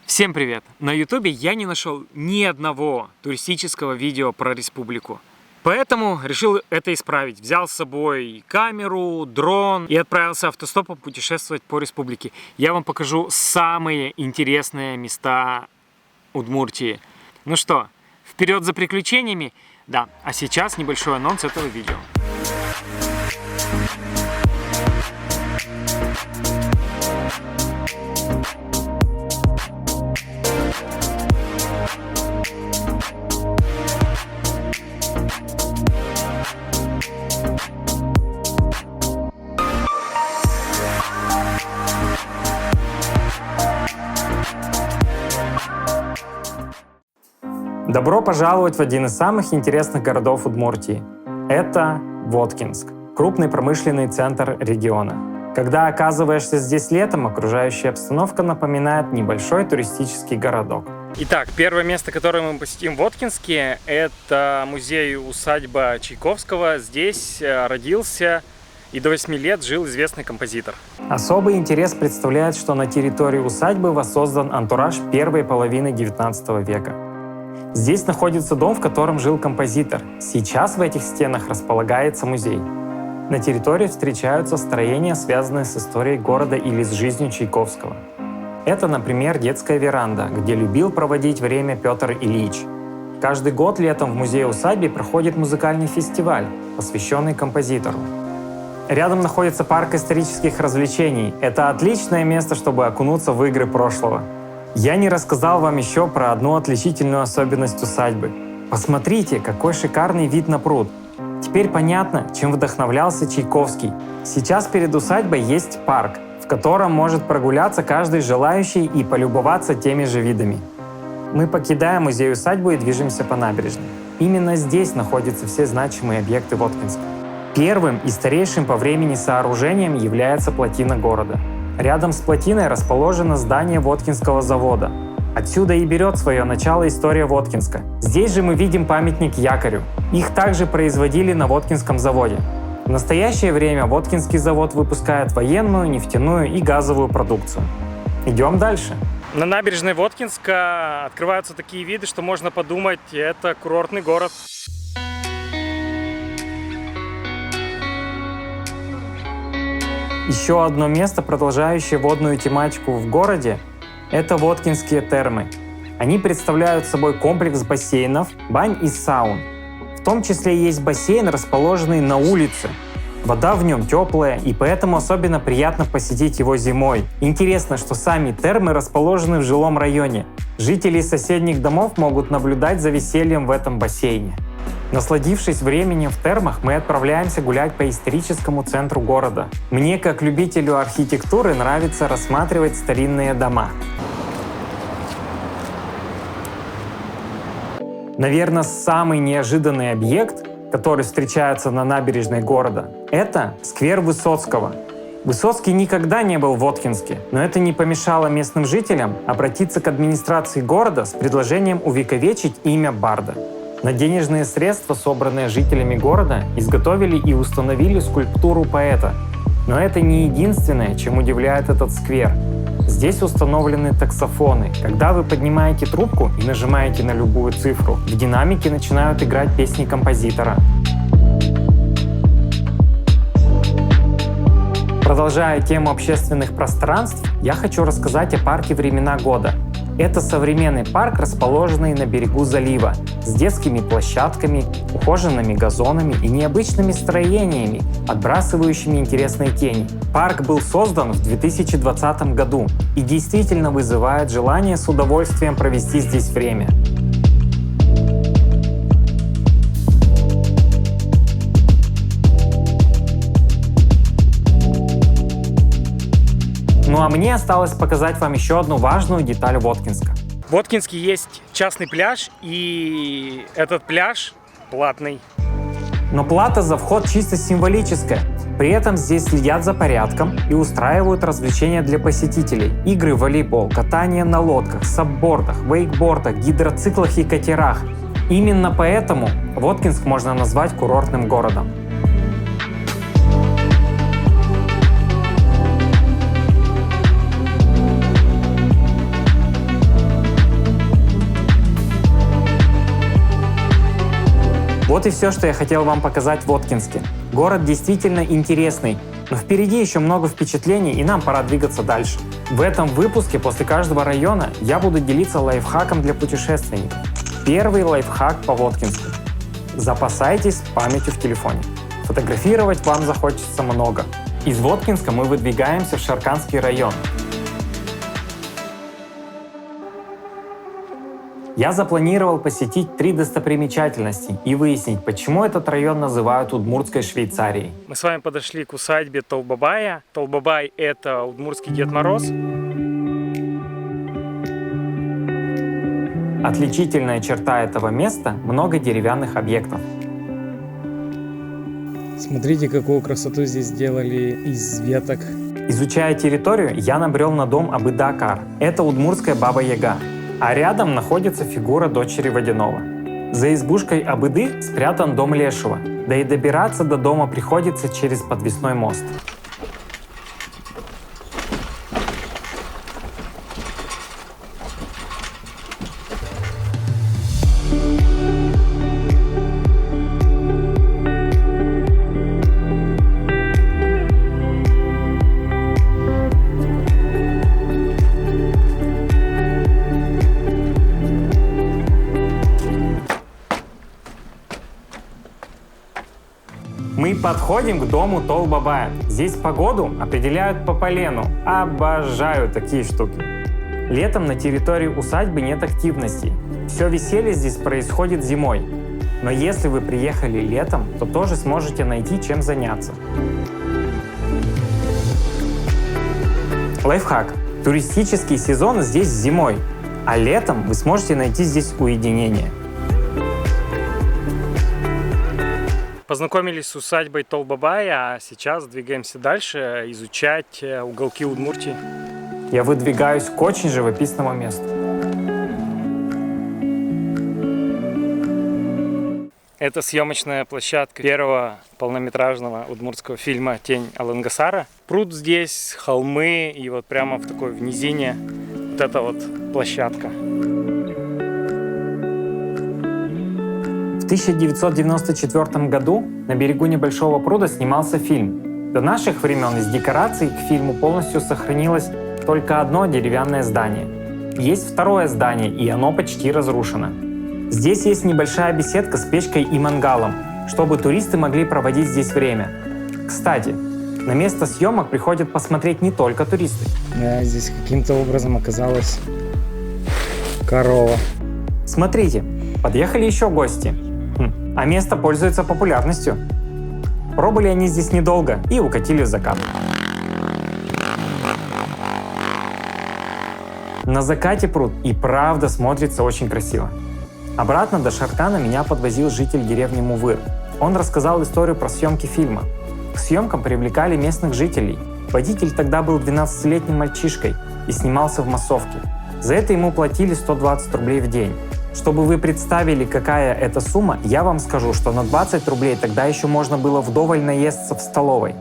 Всем привет! На ютубе я не нашел ни одного туристического видео про республику. Поэтому решил это исправить. Взял с собой камеру, дрон и отправился автостопом путешествовать по республике. Я вам покажу самые интересные места Удмуртии. Ну что, вперед за приключениями? Да, а сейчас небольшой анонс этого видео. Добро пожаловать в один из самых интересных городов Удмуртии. Это Воткинск, крупный промышленный центр региона. Когда оказываешься здесь летом, окружающая обстановка напоминает небольшой туристический городок. Итак, первое место, которое мы посетим в Воткинске, это музей-усадьба Чайковского. Здесь родился и до 8 лет жил известный композитор. Особый интерес представляет, что на территории усадьбы воссоздан антураж первой половины 19 века. Здесь находится дом, в котором жил композитор. Сейчас в этих стенах располагается музей. На территории встречаются строения, связанные с историей города или с жизнью Чайковского. Это, например, детская веранда, где любил проводить время Петр Ильич. Каждый год летом в музее-усадьбе проходит музыкальный фестиваль, посвященный композитору. Рядом находится парк исторических развлечений. Это отличное место, чтобы окунуться в игры прошлого. Я не рассказал вам еще про одну отличительную особенность усадьбы. Посмотрите, какой шикарный вид на пруд. Теперь понятно, чем вдохновлялся Чайковский. Сейчас перед усадьбой есть парк, в котором может прогуляться каждый желающий и полюбоваться теми же видами. Мы покидаем музей-усадьбу и движемся по набережной. Именно здесь находятся все значимые объекты Воткинска. Первым и старейшим по времени сооружением является плотина города. Рядом с плотиной расположено здание Воткинского завода. Отсюда и берет свое начало история Воткинска. Здесь же мы видим памятник якорю. Их также производили на Воткинском заводе. В настоящее время Воткинский завод выпускает военную, нефтяную и газовую продукцию. Идем дальше. На набережной Воткинска открываются такие виды, что можно подумать, это курортный город. Еще одно место, продолжающее водную тематику в городе, это Воткинские термы. Они представляют собой комплекс бассейнов, бань и саун. В том числе есть бассейн, расположенный на улице. Вода в нем теплая, и поэтому особенно приятно посетить его зимой. Интересно, что сами термы расположены в жилом районе. Жители соседних домов могут наблюдать за весельем в этом бассейне. Насладившись временем в термах, мы отправляемся гулять по историческому центру города. Мне, как любителю архитектуры, нравится рассматривать старинные дома. Наверное, самый неожиданный объект, который встречается на набережной города, это сквер Высоцкого. Высоцкий никогда не был в Воткинске, но это не помешало местным жителям обратиться к администрации города с предложением увековечить имя барда. На денежные средства, собранные жителями города, изготовили и установили скульптуру поэта. Но это не единственное, чем удивляет этот сквер. Здесь установлены таксофоны. Когда вы поднимаете трубку и нажимаете на любую цифру, в динамике начинают играть песни композитора. Продолжая тему общественных пространств, я хочу рассказать о парке «Времена года». Это современный парк, расположенный на берегу залива, с детскими площадками, ухоженными газонами и необычными строениями, отбрасывающими интересные тени. Парк был создан в 2020 году и действительно вызывает желание с удовольствием провести здесь время. Ну а мне осталось показать вам еще одну важную деталь Воткинска. В Воткинске есть частный пляж, и этот пляж платный. Но плата за вход чисто символическая. При этом здесь следят за порядком и устраивают развлечения для посетителей. Игры в волейбол, катание на лодках, саббордах, вейкбордах, гидроциклах и катерах. Именно поэтому Воткинск можно назвать курортным городом. Вот и все, что я хотел вам показать в Воткинске. Город действительно интересный, но впереди еще много впечатлений, и нам пора двигаться дальше. В этом выпуске после каждого района я буду делиться лайфхаком для путешественников. Первый лайфхак по Воткинску. Запасайтесь памятью в телефоне. Фотографировать вам захочется много. Из Воткинска мы выдвигаемся в Шарканский район. Я запланировал посетить 3 достопримечательности и выяснить, почему этот район называют Удмуртской Швейцарией. Мы с вами подошли к усадьбе Толбабая. Толбабай – это удмуртский Дед Мороз. Отличительная черта этого места – много деревянных объектов. Смотрите, какую красоту здесь сделали из веток. Изучая территорию, я набрел на дом Абыда-Кар. Это удмуртская Баба-Яга. А рядом находится фигура дочери Водяного. За избушкой Абыды спрятан дом Лешего, да и добираться до дома приходится через подвесной мост. Мы подходим к дому Толбабая. Здесь погоду определяют по полену. Обожаю такие штуки. Летом на территории усадьбы нет активностей. Все веселье здесь происходит зимой. Но если вы приехали летом, то тоже сможете найти чем заняться. Лайфхак. Туристический сезон здесь зимой, а летом вы сможете найти здесь уединение. Познакомились с усадьбой Толбабая, а сейчас двигаемся дальше изучать уголки Удмуртии. Я выдвигаюсь к очень живописному месту. Это съемочная площадка первого полнометражного удмуртского фильма «Тень Алангасара». Пруд здесь, холмы и вот прямо в такой в низине вот эта вот площадка. В 1994 году на берегу небольшого пруда снимался фильм. До наших времен из декораций к фильму полностью сохранилось только одно деревянное здание. Есть второе здание, и оно почти разрушено. Здесь есть небольшая беседка с печкой и мангалом, чтобы туристы могли проводить здесь время. Кстати, на место съемок приходят посмотреть не только туристы. Да, здесь каким-то образом оказалась корова. Смотрите, подъехали еще гости. А место пользуется популярностью. Пробыли они здесь недолго и укатили в закат. На закате пруд и правда смотрится очень красиво. Обратно до Шаркана меня подвозил житель деревни Мувыр. Он рассказал историю про съемки фильма. К съемкам привлекали местных жителей. Водитель тогда был 12-летним мальчишкой и снимался в массовке. За это ему платили 120 рублей в день. Чтобы вы представили, какая это сумма, я вам скажу, что на 20 рублей тогда еще можно было вдоволь наесться в столовой.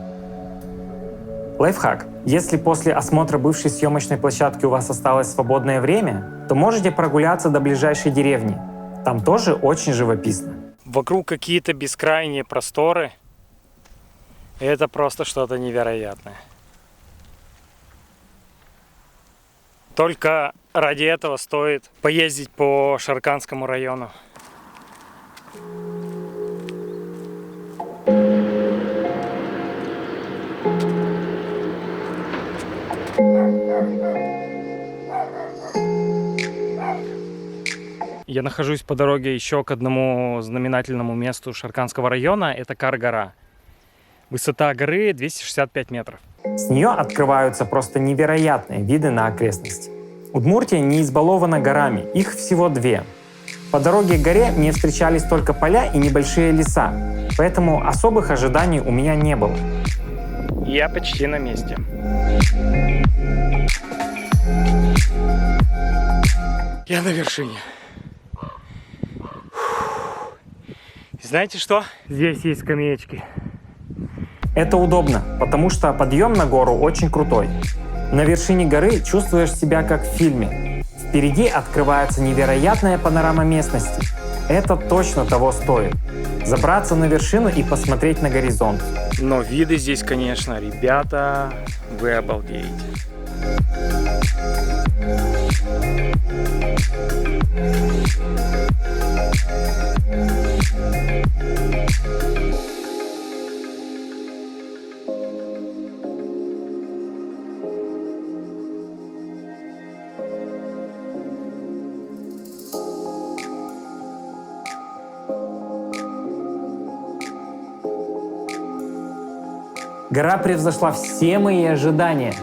Лайфхак. Если после осмотра бывшей съемочной площадки у вас осталось свободное время, то можете прогуляться до ближайшей деревни. Там тоже очень живописно. Вокруг какие-то бескрайние просторы. Это просто что-то невероятное. Только ради этого стоит поездить по Шарканскому району. Я нахожусь по дороге еще к одному знаменательному месту Шарканского района. Это Кар-гора. Высота горы 265 метров. С нее открываются просто невероятные виды на окрестности. Удмуртия не избалована горами, их всего 2. По дороге к горе мне встречались только поля и небольшие леса, поэтому особых ожиданий у меня не было. Я почти на месте. Я на вершине. Знаете что? Здесь есть скамеечки. Это удобно, потому что подъем на гору очень крутой. На вершине горы чувствуешь себя как в фильме. Впереди открывается невероятная панорама местности. это точно того стоит. Забраться на вершину и посмотреть на горизонт. Но виды здесь, конечно, ребята, вы обалдеете. Гора превзошла все мои ожидания.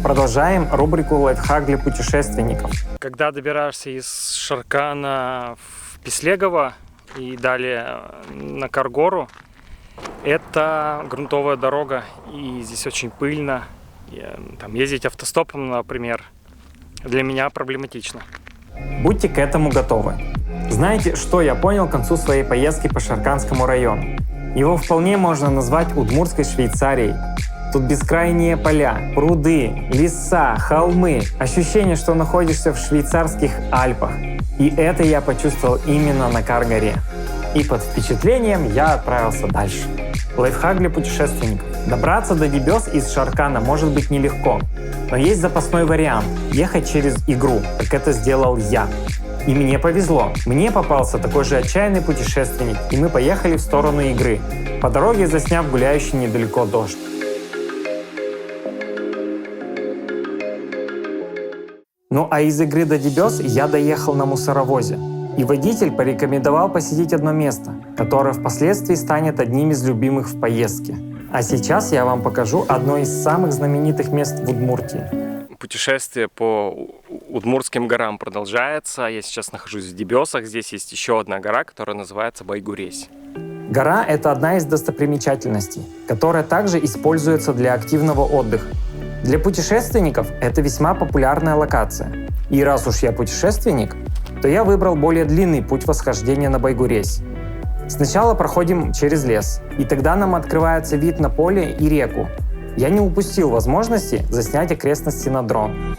Продолжаем рубрику «Лайфхак для путешественников». Когда добираешься из Шаркана в Пислегово и далее на Каргору, это грунтовая дорога, и здесь очень пыльно. Там ездить автостопом, например, для меня проблематично. Будьте к этому готовы. Знаете, что я понял к концу своей поездки по Шарканскому району? Его вполне можно назвать Удмуртской Швейцарией. Тут бескрайние поля, пруды, леса, холмы. Ощущение, что находишься в швейцарских Альпах. И это я почувствовал именно на Кар-горе. И под впечатлением я отправился дальше. Лайфхак для путешественников. Добраться до Дибёс из Шаркана может быть нелегко. Но есть запасной вариант – ехать через Игру, как это сделал я. И мне повезло. Мне попался такой же отчаянный путешественник, и мы поехали в сторону Игры, по дороге засняв гуляющий недалеко дождь. Ну а из Игры до Дибёс я доехал на мусоровозе. И водитель порекомендовал посетить одно место, которое впоследствии станет одним из любимых в поездке. А сейчас я вам покажу одно из самых знаменитых мест в Удмуртии. Путешествие по Удмуртским горам продолжается. Я сейчас нахожусь в Дибёсах. Здесь есть еще одна гора, которая называется Байгуресь. Гора – это одна из достопримечательностей, которая также используется для активного отдыха. Для путешественников это весьма популярная локация. И раз уж я путешественник, то я выбрал более длинный путь восхождения на Байгуресь. Сначала проходим через лес, и тогда нам открывается вид на поле и реку. Я не упустил возможности заснять окрестности на дрон.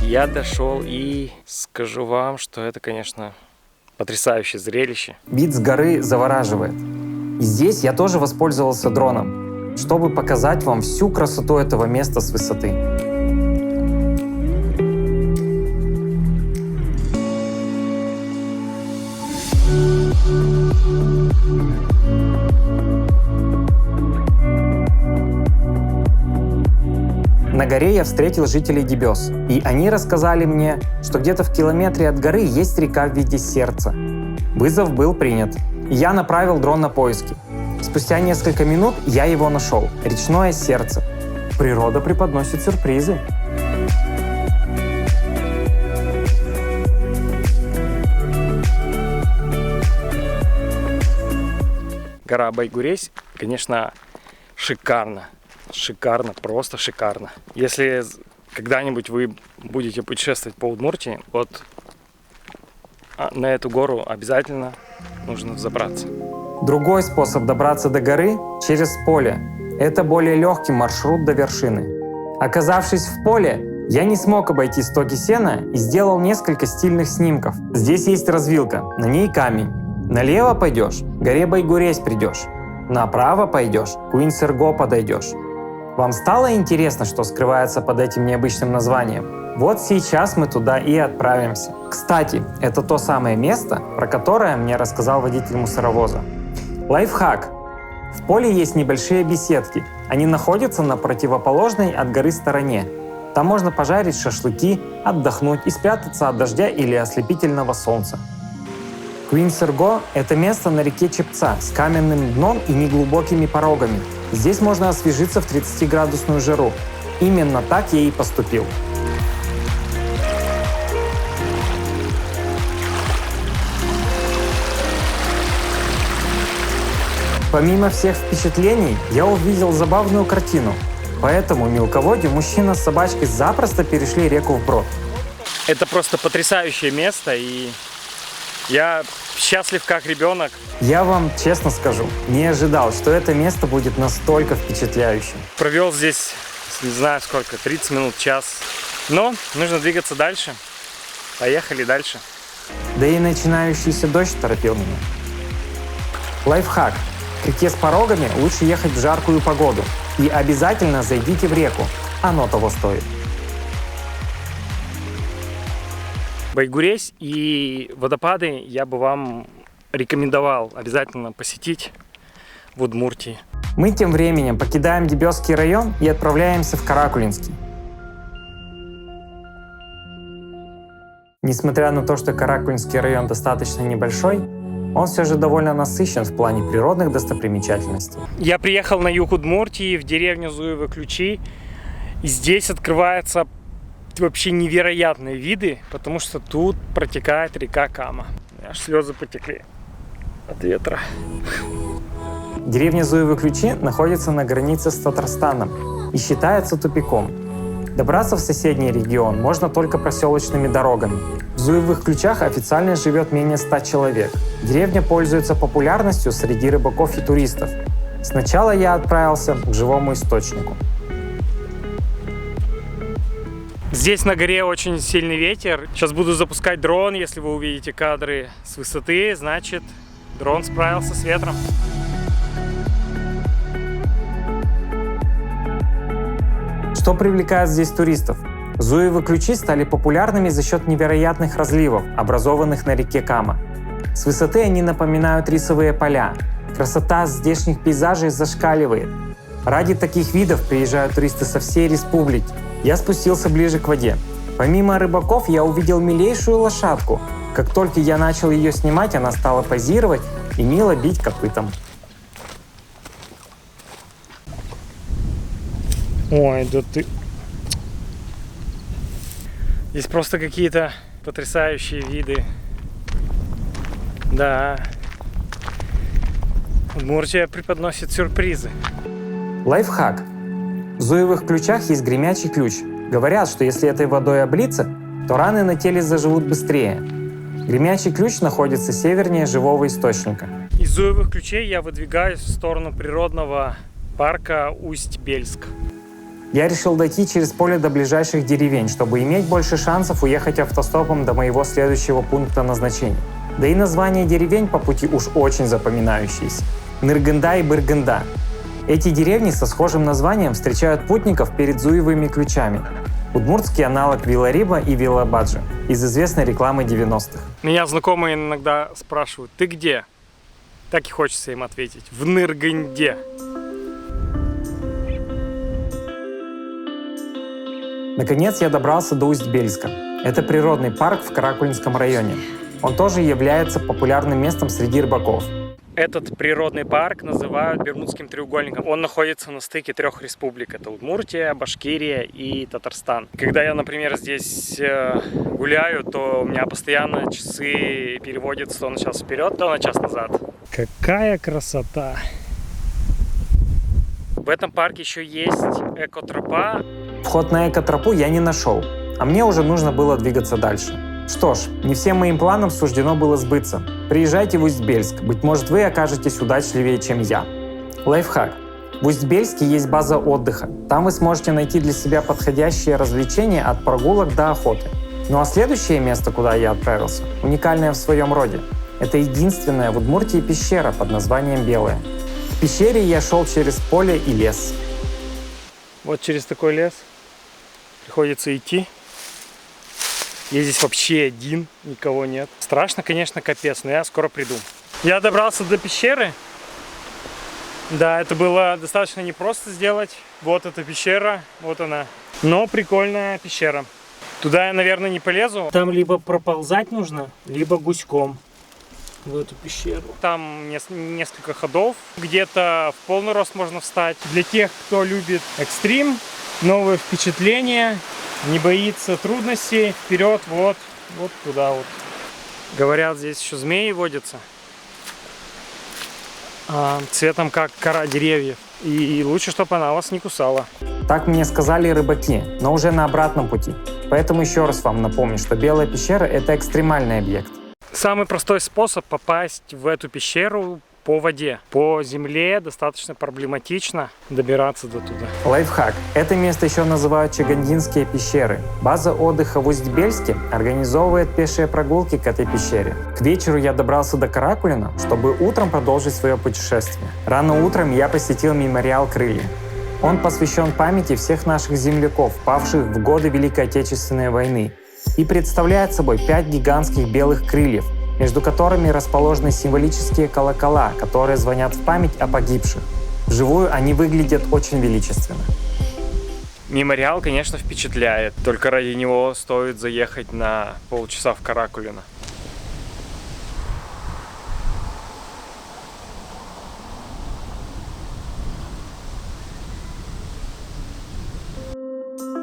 Я дошел и скажу вам, что это, конечно, потрясающее зрелище. Вид с горы завораживает. И здесь я тоже воспользовался дроном, чтобы показать вам всю красоту этого места с высоты. На горе я встретил жителей Дибёс, и они рассказали мне, что где-то в километре от горы есть река в виде сердца. Вызов был принят, и я направил дрон на поиски. Спустя несколько минут я его нашел – речное сердце. Природа преподносит сюрпризы. Гора Байгуресь, конечно, шикарно. Шикарно, просто шикарно. Если когда-нибудь вы будете путешествовать по Удмуртии, вот на эту гору обязательно нужно взобраться. Другой способ добраться до горы – через поле. Это более легкий маршрут до вершины. Оказавшись в поле, я не смог обойти стоки сена и сделал несколько стильных снимков. Здесь есть развилка, на ней камень. Налево пойдешь – к горе Байгуресь придешь. Направо пойдешь – к Уинсерго подойдешь. Вам стало интересно, что скрывается под этим необычным названием? Вот сейчас мы туда и отправимся. Кстати, это то самое место, про которое мне рассказал водитель мусоровоза. Лайфхак. В поле есть небольшие беседки. Они находятся на противоположной от горы стороне. Там можно пожарить шашлыки, отдохнуть и спрятаться от дождя или ослепительного солнца. Уинсерго – это место на реке Чепца с каменным дном и неглубокими порогами. Здесь можно освежиться в 30-градусную жару. Именно так я и поступил. Помимо всех впечатлений, я увидел забавную картину. По этому мелководью мужчина с собачкой запросто перешли реку вброд. Это просто потрясающее место, и я счастлив как ребенок. Я вам честно скажу, не ожидал, что это место будет настолько впечатляющим. Провел здесь, не знаю сколько, 30 минут, час. Но нужно двигаться дальше. Поехали дальше. Да и начинающийся дождь торопил меня. Лайфхак. К реке с порогами лучше ехать в жаркую погоду. И обязательно зайдите в реку. Оно того стоит. Байгуресь и водопады я бы вам рекомендовал обязательно посетить в Удмуртии. Мы тем временем покидаем Дебесский район и отправляемся в Каракулинский. Несмотря на то, что Каракулинский район достаточно небольшой, он все же довольно насыщен в плане природных достопримечательностей. Я приехал на юг Удмуртии, в деревню Зуевы-Ключи, и здесь открываются вообще невероятные виды, потому что тут протекает река Кама. Аж слезы потекли от ветра. Деревня Зуевы-Ключи находится на границе с Татарстаном и считается тупиком. Добраться в соседний регион можно только проселочными дорогами. В Зуевых Ключах официально живет менее 100 человек. Деревня пользуется популярностью среди рыбаков и туристов. Сначала я отправился к живому источнику. Здесь на горе очень сильный ветер. Сейчас буду запускать дрон. Если вы увидите кадры с высоты, значит дрон справился с ветром. Что привлекает здесь туристов? Зуевы Ключи стали популярными за счет невероятных разливов, образованных на реке Кама. С высоты они напоминают рисовые поля. Красота здешних пейзажей зашкаливает. Ради таких видов приезжают туристы со всей республики. Я спустился ближе к воде. Помимо рыбаков, я увидел милейшую лошадку. Как только я начал ее снимать, она стала позировать и мило бить копытом. Ой, да ты... Здесь просто какие-то потрясающие виды. Да. Удмуртия преподносит сюрпризы. Лайфхак. В Зуевых Ключах есть гремячий ключ. Говорят, что если этой водой облиться, то раны на теле заживут быстрее. Гремячий ключ находится севернее живого источника. Из Зуевых Ключей я выдвигаюсь в сторону природного парка Усть-Бельск. Я решил дойти через поле до ближайших деревень, чтобы иметь больше шансов уехать автостопом до моего следующего пункта назначения. Да и названия деревень по пути уж очень запоминающиеся. Ныргында и Быргында. Эти деревни со схожим названием встречают путников перед Зуевыми Ключами. Удмуртский аналог Вилариба и Вилабаджи из известной рекламы 90-х. Меня знакомые иногда спрашивают: ты где? Так и хочется им ответить: в Ныргынде. Наконец я добрался до Усть-Бельска. Это природный парк в Каракулинском районе. Он тоже является популярным местом среди рыбаков. Этот природный парк называют Бермудским треугольником. Он находится на стыке 3 республик. Это Удмуртия, Башкирия и Татарстан. Когда я, например, здесь гуляю, то у меня постоянно часы переводятся то на час вперед, то на час назад. Какая красота! В этом парке еще есть экотропа. Вход на экотропу я не нашел, а мне уже нужно было двигаться дальше. Что ж, не всем моим планам суждено было сбыться. Приезжайте в Усть-Бельск, быть может, вы окажетесь удачливее, чем я. Лайфхак. В Усть-Бельске есть база отдыха. Там вы сможете найти для себя подходящие развлечения от прогулок до охоты. Ну а следующее место, куда я отправился, уникальное в своем роде. Это единственная в Удмуртии пещера под названием Белая. В пещере я шел через поле и лес. Вот через такой лес приходится идти. Я здесь вообще один, никого нет. Страшно, конечно, капец, но я скоро приду. Я добрался до пещеры. Да, это было достаточно непросто сделать. Вот эта пещера, вот она. Но прикольная пещера. Туда я, наверное, не полезу. Там либо проползать нужно, либо гуськом в эту пещеру. Там несколько ходов. Где-то в полный рост можно встать. Для тех, кто любит экстрим, новые впечатления, не боится трудностей, вперед, вот туда вот. Говорят, здесь еще змеи водятся. Цветом как кора деревьев. И лучше, чтобы она вас не кусала. Так мне сказали рыбаки, но уже на обратном пути. Поэтому еще раз вам напомню, что Белая пещера – это экстремальный объект. Самый простой способ попасть в эту пещеру по воде. По земле достаточно проблематично добираться до туда. Лайфхак. Это место еще называют Чагандинские пещеры. База отдыха в Усть-Бельске организовывает пешие прогулки к этой пещере. К вечеру я добрался до Каракулина, чтобы утром продолжить свое путешествие. Рано утром я посетил мемориал «Крылья». Он посвящен памяти всех наших земляков, павших в годы Великой Отечественной войны, и представляет собой 5 гигантских белых крыльев, между которыми расположены символические колокола, которые звонят в память о погибших. Вживую они выглядят очень величественно. Мемориал, конечно, впечатляет. Только ради него стоит заехать на полчаса в Каракулино.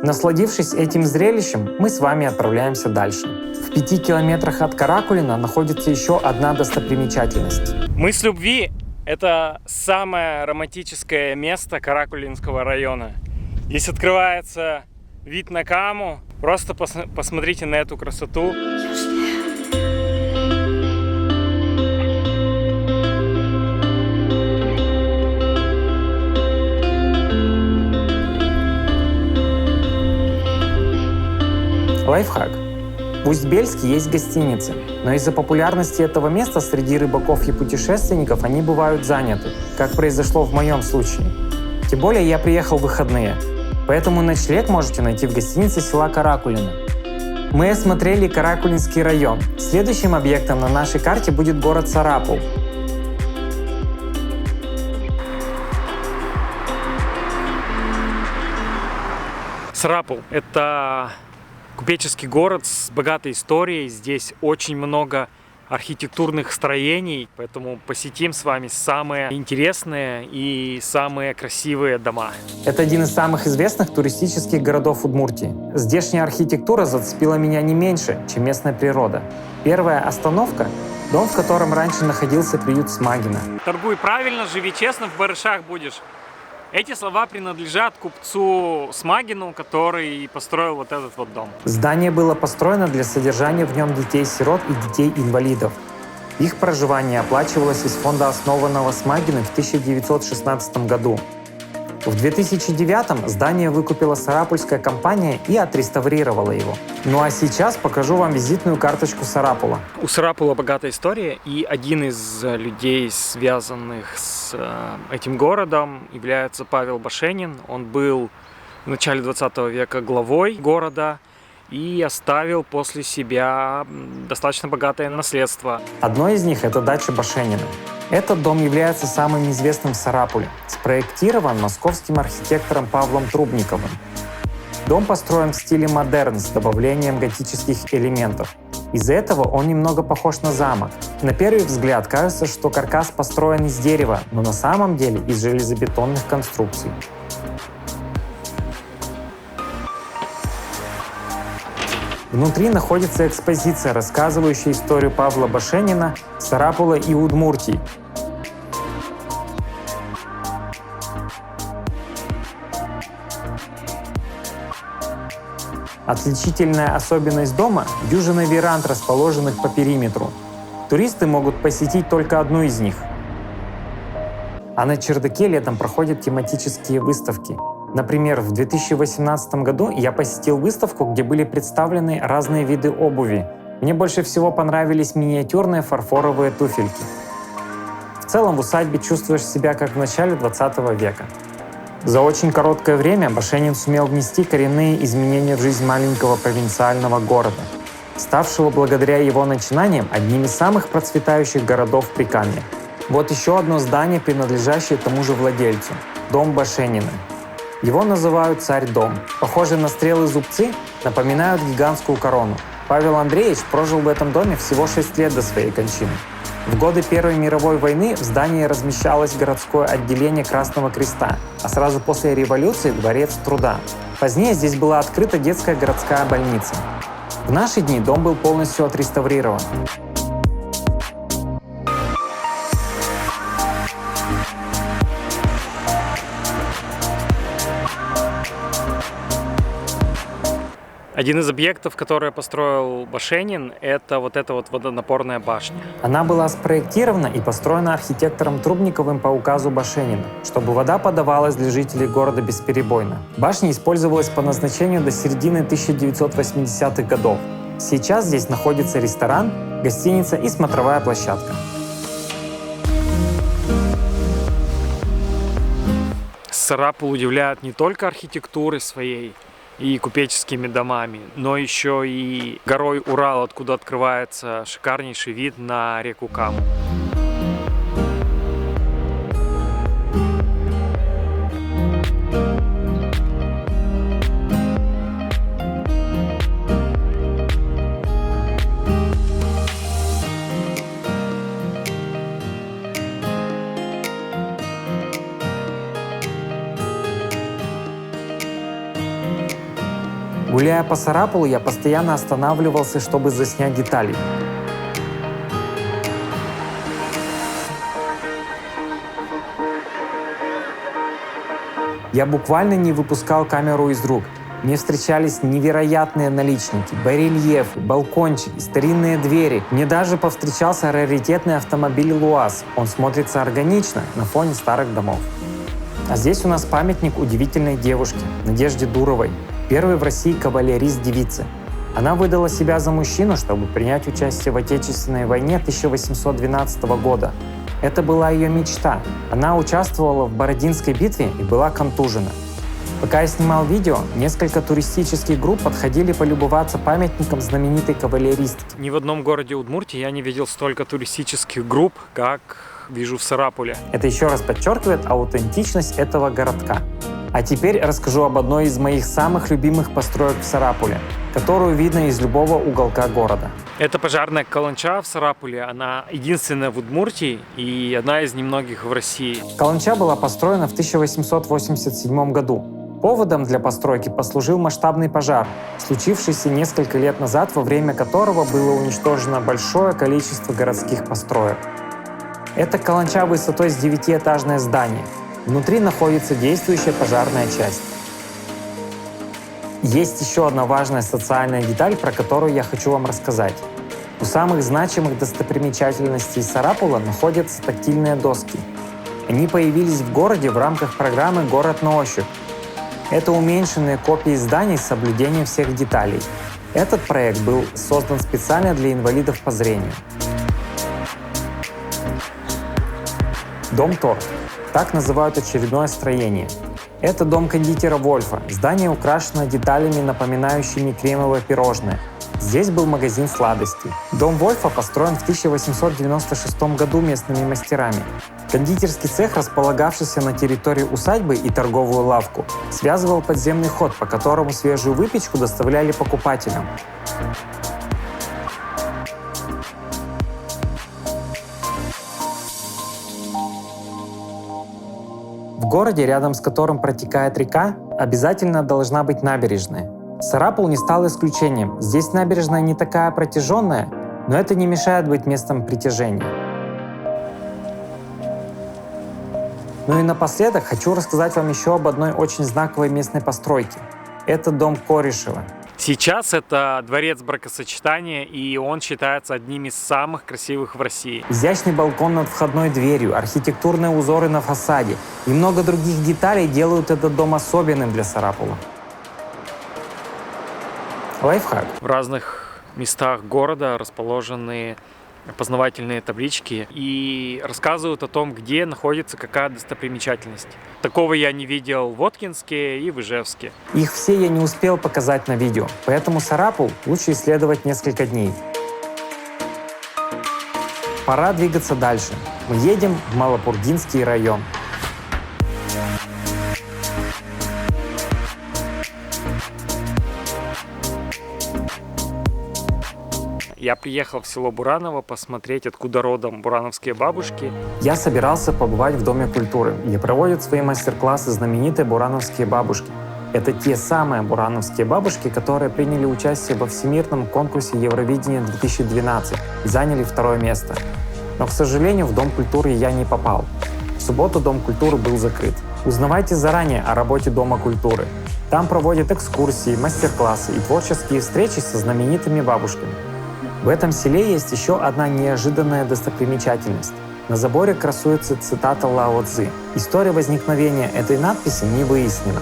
Насладившись этим зрелищем, мы с вами отправляемся дальше. В 5 километрах от Каракулина находится еще одна достопримечательность. Мыс любви – это самое романтическое место Каракулинского района. Здесь открывается вид на Каму. Просто посмотрите на эту красоту. Лайфхак. В Усть-Бельске есть гостиницы, но из-за популярности этого места среди рыбаков и путешественников они бывают заняты, как произошло в моем случае. Тем более я приехал в выходные, поэтому ночлег можете найти в гостинице села Каракулино. Мы осмотрели Каракулинский район. Следующим объектом на нашей карте будет город Сарапул. Сарапул – это купеческий город с богатой историей. Здесь очень много архитектурных строений, поэтому посетим с вами самые интересные и самые красивые дома. Это один из самых известных туристических городов Удмуртии. Здешняя архитектура зацепила меня не меньше, чем местная природа. Первая остановка – дом, в котором раньше находился приют Смагина. Торгуй правильно, живи честно, в барышах будешь. Эти слова принадлежат купцу Смагину, который построил вот этот вот дом. Здание было построено для содержания в нем детей-сирот и детей-инвалидов. Их проживание оплачивалось из фонда, основанного Смагиным в 1916 году. В 2009 здание выкупила сарапульская компания и отреставрировала его. Ну а сейчас покажу вам визитную карточку Сарапула. У Сарапула богатая история, и один из людей, связанных с этим городом, является Павел Башенин. Он был в начале 20 века главой города и оставил после себя достаточно богатое наследство. Одно из них – это дача Башенина. Этот дом является самым известным в Сарапуле. Спроектирован московским архитектором Павлом Трубниковым. Дом построен в стиле модерн с добавлением готических элементов. Из-за этого он немного похож на замок. На первый взгляд кажется, что каркас построен из дерева, но на самом деле из железобетонных конструкций. Внутри находится экспозиция, рассказывающая историю Павла Башенина, Сарапула и Удмуртии. Отличительная особенность дома – дюжина веранд, расположенных по периметру. Туристы могут посетить только одну из них. А на чердаке летом проходят тематические выставки. Например, в 2018 году я посетил выставку, где были представлены разные виды обуви. Мне больше всего понравились миниатюрные фарфоровые туфельки. В целом в усадьбе чувствуешь себя как в начале 20 века. За очень короткое время Башенин сумел внести коренные изменения в жизнь маленького провинциального города, ставшего благодаря его начинаниям одним из самых процветающих городов Прикамья. Вот еще одно здание, принадлежащее тому же владельцу – дом Башенина. Его называют «Царь-дом». Похожие на стрелы-зубцы напоминают гигантскую корону. Павел Андреевич прожил в этом доме всего 6 лет до своей кончины. В годы Первой мировой войны в здании размещалось городское отделение Красного Креста, а сразу после революции – Дворец труда. Позднее здесь была открыта детская городская больница. В наши дни дом был полностью отреставрирован. Один из объектов, который построил Башенин, это вот эта вот водонапорная башня. Она была спроектирована и построена архитектором Трубниковым по указу Башенина, чтобы вода подавалась для жителей города бесперебойно. Башня использовалась по назначению до середины 1980-х годов. Сейчас здесь находится ресторан, гостиница и смотровая площадка. Сарапул удивляет не только архитектурой своей и купеческими домами, но еще и горой Урал, откуда открывается шикарнейший вид на реку Каму. Гуляя по Сарапулу, я постоянно останавливался, чтобы заснять детали. Я буквально не выпускал камеру из рук. Мне встречались невероятные наличники, барельефы, балкончики, старинные двери. Мне даже повстречался раритетный автомобиль ЛуАЗ. Он смотрится органично на фоне старых домов. А здесь у нас памятник удивительной девушке, Надежде Дуровой, первой в России кавалерист-девицы. Она выдала себя за мужчину, чтобы принять участие в Отечественной войне 1812 года. Это была ее мечта. Она участвовала в Бородинской битве и была контужена. Пока я снимал видео, несколько туристических групп подходили полюбоваться памятником знаменитой кавалеристки. Ни в одном городе Удмуртии я не видел столько туристических групп, как вижу в Сарапуле. Это еще раз подчеркивает аутентичность этого городка. А теперь расскажу об одной из моих самых любимых построек в Сарапуле, которую видно из любого уголка города. Это пожарная каланча в Сарапуле. Она единственная в Удмуртии и одна из немногих в России. Каланча была построена в 1887 году. Поводом для постройки послужил масштабный пожар, случившийся несколько лет назад, во время которого было уничтожено большое количество городских построек. Это каланча высотой с 9-этажное здание. Внутри находится действующая пожарная часть. Есть еще одна важная социальная деталь, про которую я хочу вам рассказать. У самых значимых достопримечательностей Сарапула находятся тактильные доски. Они появились в городе в рамках программы «Город на ощупь». Это уменьшенные копии зданий с соблюдением всех деталей. Этот проект был создан специально для инвалидов по зрению. Дом Торт. Так называют очередное строение. Это дом кондитера Вольфа. Здание украшено деталями, напоминающими кремовое пирожное. Здесь был магазин сладостей. Дом Вольфа построен в 1896 году местными мастерами. Кондитерский цех, располагавшийся на территории усадьбы, и торговую лавку, связывал подземный ход, по которому свежую выпечку доставляли покупателям. В городе, рядом с которым протекает река, обязательно должна быть набережная. Сарапул не стал исключением. Здесь набережная не такая протяженная, но это не мешает быть местом притяжения. Ну и напоследок хочу рассказать вам еще об одной очень знаковой местной постройке. Это дом Корешева. Сейчас это дворец бракосочетания, и он считается одним из самых красивых в России. Изящный балкон над входной дверью, архитектурные узоры на фасаде и много других деталей делают этот дом особенным для Сарапула. Лайфхак. В разных местах города расположены опознавательные таблички и рассказывают о том, где находится какая достопримечательность. Такого я не видел в Воткинске и в Ижевске. Их все я не успел показать на видео, поэтому Сарапул лучше исследовать несколько дней. Пора двигаться дальше. Мы едем в Малопургинский район. Я приехал в село Бураново посмотреть, откуда родом бурановские бабушки. Я собирался побывать в Доме культуры, где проводят свои мастер-классы знаменитые бурановские бабушки. Это те самые бурановские бабушки, которые приняли участие во всемирном конкурсе Евровидения 2012 и заняли 2-е место. Но, к сожалению, в Дом культуры я не попал. В субботу Дом культуры был закрыт. Узнавайте заранее о работе Дома культуры. Там проводят экскурсии, мастер-классы и творческие встречи со знаменитыми бабушками. В этом селе есть еще одна неожиданная достопримечательность. На заборе красуется цитата Лао Цзы. История возникновения этой надписи не выяснена.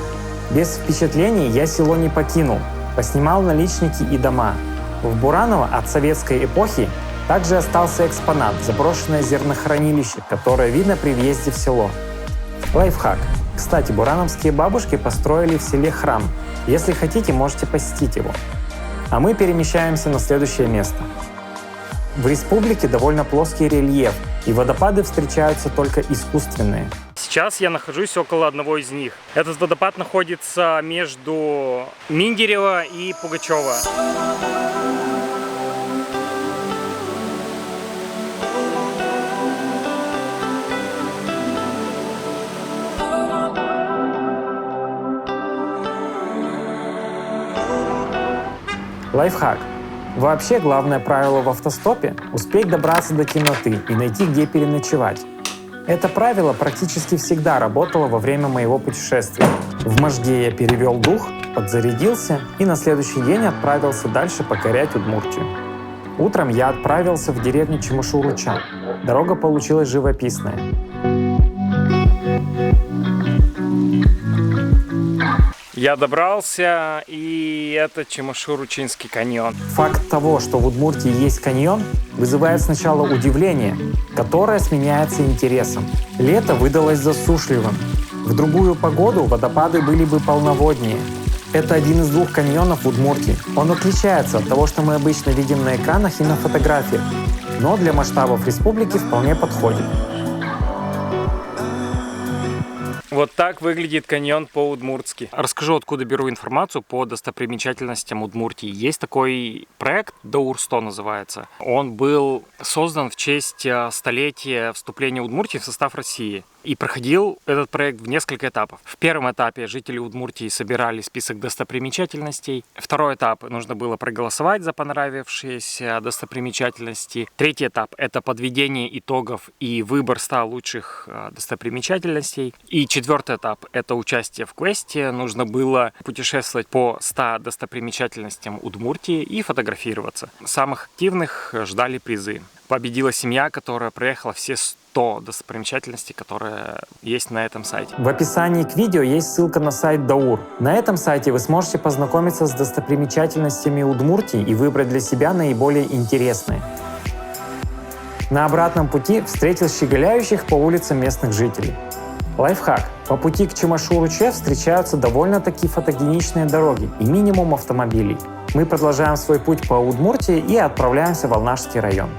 Без впечатлений я село не покинул, поснимал наличники и дома. В Бураново от советской эпохи также остался экспонат – заброшенное зернохранилище, которое видно при въезде в село. Лайфхак. Кстати, бурановские бабушки построили в селе храм. Если хотите, можете посетить его. А мы перемещаемся на следующее место. В республике довольно плоский рельеф, и водопады встречаются только искусственные. Сейчас я нахожусь около одного из них. Этот водопад находится между Миндерево и Пугачева. Лайфхак. Вообще, главное правило в автостопе – успеть добраться до темноты и найти, где переночевать. Это правило практически всегда работало во время моего путешествия. В Можге я перевел дух, подзарядился и на следующий день отправился дальше покорять Удмуртию. Утром я отправился в деревню Чимашуруча. Дорога получилась живописная. Я добрался, и это Чимашуручинский каньон. Факт того, что в Удмуртии есть каньон, вызывает сначала удивление, которое сменяется интересом. Лето выдалось засушливым. В другую погоду водопады были бы полноводнее. Это один из двух каньонов в Удмуртии. Он отличается от того, что мы обычно видим на экранах и на фотографиях, но для масштабов республики вполне подходит. Вот так выглядит каньон по-удмуртски. Расскажу, откуда беру информацию по достопримечательностям Удмуртии. Есть такой проект, Даурсто называется. Он был создан в честь столетия вступления Удмуртии в состав России. И проходил этот проект в несколько этапов. В первом этапе жители Удмуртии собирали список достопримечательностей. Второй этап — нужно было проголосовать за понравившиеся достопримечательности. Третий этап — это подведение итогов и выбор 100 лучших достопримечательностей. И четвертый этап — это участие в квесте. Нужно было путешествовать по 100 достопримечательностям Удмуртии и фотографироваться. Самых активных ждали призы. Победила семья, которая проехала все 100 достопримечательностей, которые есть на этом сайте. В описании к видео есть ссылка на сайт Даур. На этом сайте вы сможете познакомиться с достопримечательностями Удмуртии и выбрать для себя наиболее интересные. На обратном пути встретил щеголяющих по улицам местных жителей. Лайфхак. По пути к Чимашуруче встречаются довольно-таки фотогеничные дороги и минимум автомобилей. Мы продолжаем свой путь по Удмуртии и отправляемся в Алнашский район.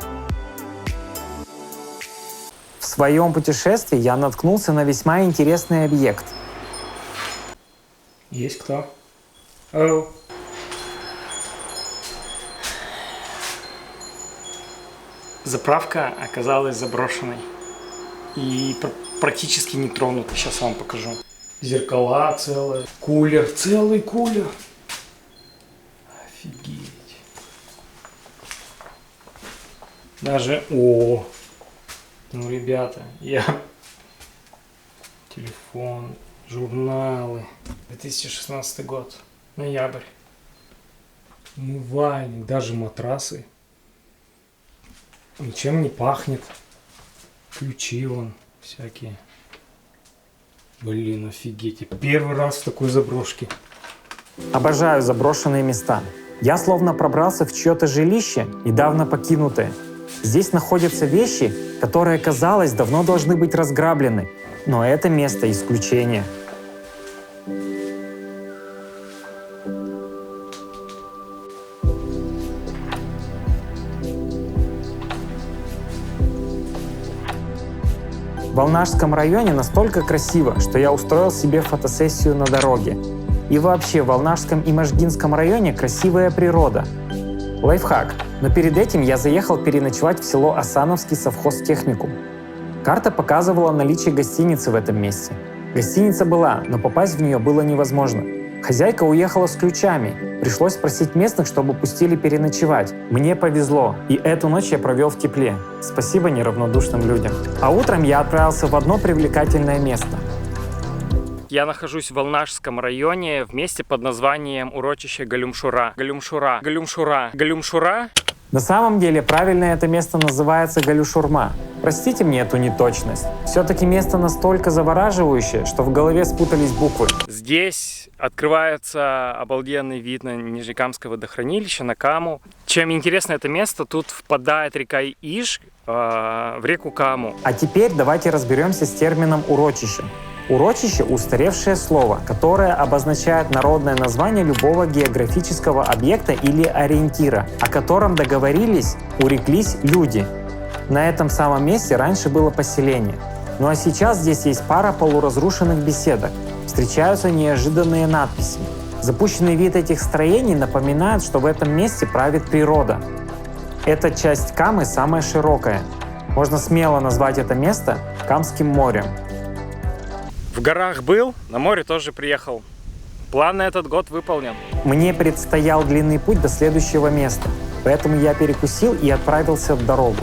В своем путешествии я наткнулся на весьма интересный объект. Есть кто? О. Заправка оказалась заброшенной и практически не тронутой. Сейчас вам покажу. Зеркала целые, кулер, целый кулер. Офигеть. Даже, ну, ребята, телефон, журналы. 2016 год, ноябрь. Умывальник, даже матрасы. Ничем не пахнет. Ключи вон всякие. Блин, офигеть. Первый раз в такой заброшке. Обожаю заброшенные места. Я словно пробрался в чье-то жилище, недавно покинутое. Здесь находятся вещи, которые, казалось, давно должны быть разграблены. Но это место исключение. В Алнашском районе настолько красиво, что я устроил себе фотосессию на дороге. И вообще, в Алнашском и Можгинском районе красивая природа. Лайфхак. Но перед этим я заехал переночевать в село Асановский совхозтехникум. Карта показывала наличие гостиницы в этом месте. Гостиница была, но попасть в нее было невозможно. Хозяйка уехала с ключами. Пришлось просить местных, чтобы пустили переночевать. Мне повезло, и эту ночь я провел в тепле. Спасибо неравнодушным людям. А утром я отправился в одно привлекательное место. я нахожусь в Алнашском районе в месте под названием урочище Галюмшура. Галюмшура, Галюмшура, Галюмшура. На самом деле правильно это место называется Галюшурма. Простите мне эту неточность. Все-таки место настолько завораживающее, что в голове спутались буквы. Здесь открывается обалденный вид на Нижнекамское водохранилище, на Каму. Чем интересно это место, тут впадает река Иж в реку Каму. А теперь давайте разберемся с термином «урочище». Урочище – устаревшее слово, которое обозначает народное название любого географического объекта или ориентира, о котором договорились, уреклись люди. На этом самом месте раньше было поселение. Ну а сейчас здесь есть пара полуразрушенных беседок. Встречаются неожиданные надписи. Запущенный вид этих строений напоминает, что в этом месте правит природа. Эта часть Камы самая широкая. Можно смело назвать это место Камским морем. В горах был, на море тоже приехал. План на этот год выполнен. Мне предстоял длинный путь до следующего места, поэтому я перекусил и отправился в дорогу.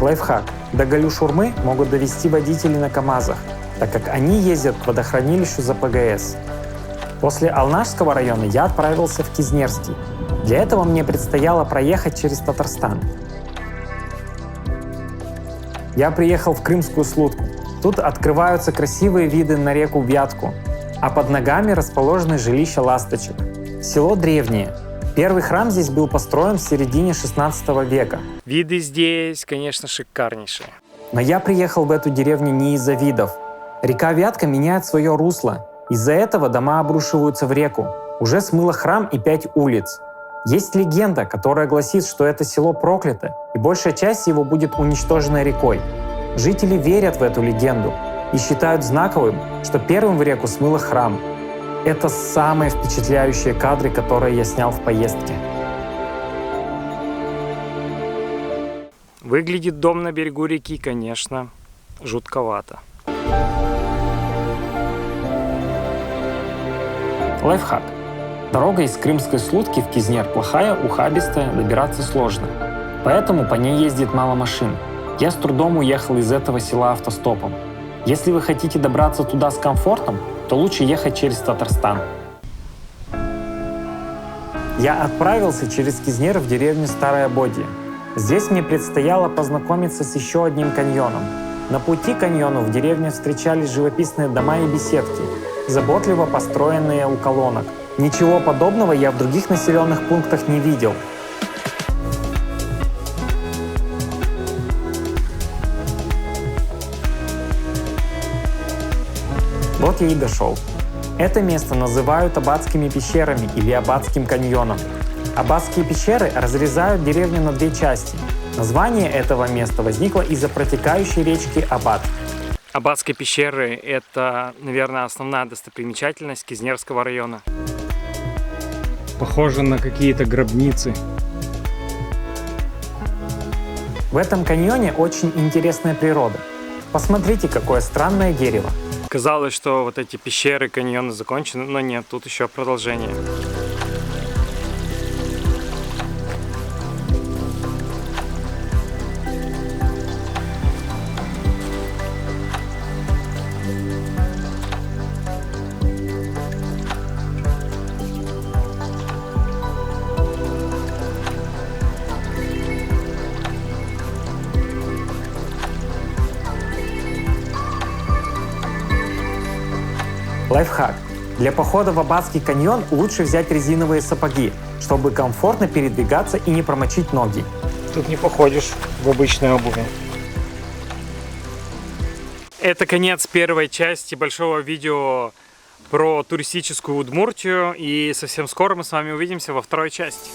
Лайфхак. До Галюшурмы могут довести водители на КАМАЗах, так как они ездят к водохранилищу за ПГС. После Алнашского района я отправился в Кизнерский. Для этого мне предстояло проехать через Татарстан. Я приехал в Крымскую Слутку. Тут открываются красивые виды на реку Вятку, а под ногами расположены жилища ласточек. Село древнее. Первый храм здесь был построен в середине 16 века. Виды здесь, конечно, шикарнейшие. Но я приехал в эту деревню не из-за видов. Река Вятка меняет свое русло. Из-за этого дома обрушиваются в реку. Уже смыло храм и 5 улиц. Есть легенда, которая гласит, что это село проклято, и большая часть его будет уничтожена рекой. Жители верят в эту легенду и считают знаковым, что первым в реку смыло храм. Это самые впечатляющие кадры, которые я снял в поездке. Выглядит дом на берегу реки, конечно, жутковато. Лайфхак. Дорога из Крымской Слутки в Кизнер плохая, ухабистая, добираться сложно. Поэтому по ней ездит мало машин. Я с трудом уехал из этого села автостопом. Если вы хотите добраться туда с комфортом, то лучше ехать через Татарстан. Я отправился через Кизнер в деревню Старое Бодье. Здесь мне предстояло познакомиться с еще одним каньоном. На пути к каньону в деревне встречались живописные дома и беседки, заботливо построенные у колонок. Ничего подобного я в других населенных пунктах не видел. Вот я и дошел. Это место называют Аббатскими пещерами или Аббатским каньоном. Аббатские пещеры разрезают деревню на 2 части. Название этого места возникло из-за протекающей речки Аббат. Аббатские пещеры – это, наверное, основная достопримечательность Кизнерского района. Похоже на какие-то гробницы. В этом каньоне очень интересная природа. Посмотрите, какое странное дерево. Казалось, что вот эти пещеры, каньоны закончены, но нет, тут еще продолжение. Лайфхак. Для похода в Аббатский каньон лучше взять резиновые сапоги, чтобы комфортно передвигаться и не промочить ноги. Тут не походишь в обычной обуви. Это конец первой части большого видео про туристическую Удмуртию, и совсем скоро мы с вами увидимся во второй части.